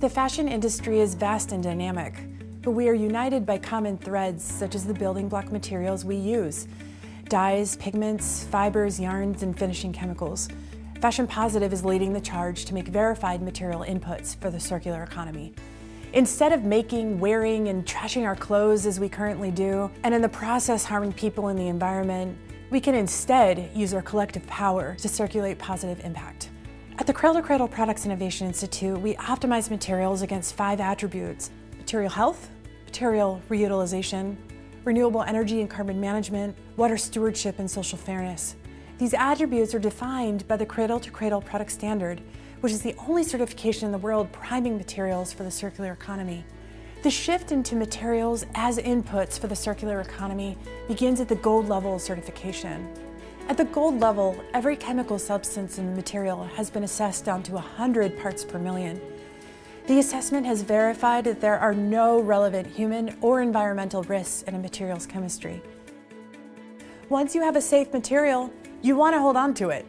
The fashion industry is vast and dynamic, but we are united by common threads such as the building block materials we use: dyes, pigments, fibers, yarns, and finishing chemicals. Fashion Positive is leading the charge to make verified material inputs for the circular economy. Instead of making, wearing, and trashing our clothes as we currently do, and in the process harming people and the environment, we can instead use our collective power to circulate positive impact. At the Cradle to Cradle Products Innovation Institute, we optimize materials against 5 attributes: material health, material reutilization, renewable energy and carbon management, water stewardship, and social fairness. These attributes are defined by the Cradle to Cradle Product Standard, which is the only certification in the world priming materials for the circular economy. The shift into materials as inputs for the circular economy begins at the gold level certification. At the gold level, every chemical substance in the material has been assessed down to 100 parts per million. The assessment has verified that there are no relevant human or environmental risks in a material's chemistry. Once you have a safe material, you want to hold on to it.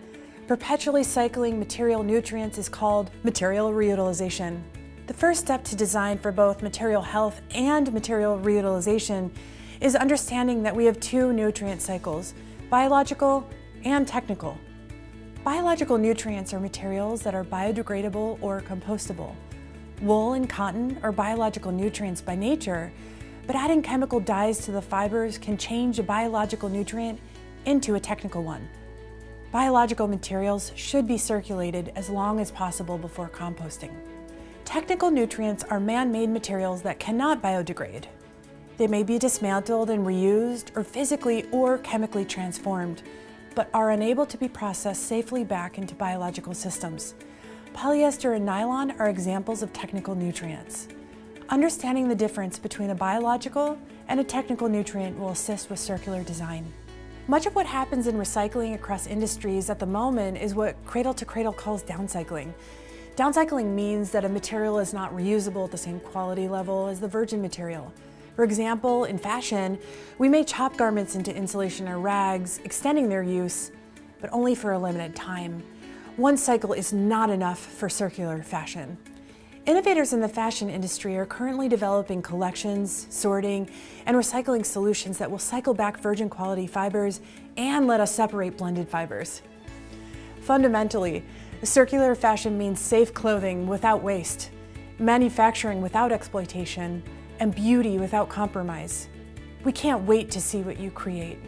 Perpetually cycling material nutrients is called material reutilization. The first step to design for both material health and material reutilization is understanding that we have 2 nutrient cycles: biological and technical. Biological nutrients are materials that are biodegradable or compostable. Wool and cotton are biological nutrients by nature, but adding chemical dyes to the fibers can change a biological nutrient into a technical one. Biological materials should be circulated as long as possible before composting. Technical nutrients are man-made materials that cannot biodegrade. They may be dismantled and reused, or physically or chemically transformed, but are unable to be processed safely back into biological systems. Polyester and nylon are examples of technical nutrients. Understanding the difference between a biological and a technical nutrient will assist with circular design. Much of what happens in recycling across industries at the moment is what Cradle to Cradle calls downcycling. Downcycling means that a material is not reusable at the same quality level as the virgin material. For example, in fashion, we may chop garments into insulation or rags, extending their use, but only for a limited time. One cycle is not enough for circular fashion. Innovators in the fashion industry are currently developing collections, sorting, and recycling solutions that will cycle back virgin quality fibers and let us separate blended fibers. Fundamentally, circular fashion means safe clothing without waste, manufacturing without exploitation, and beauty without compromise. We can't wait to see what you create.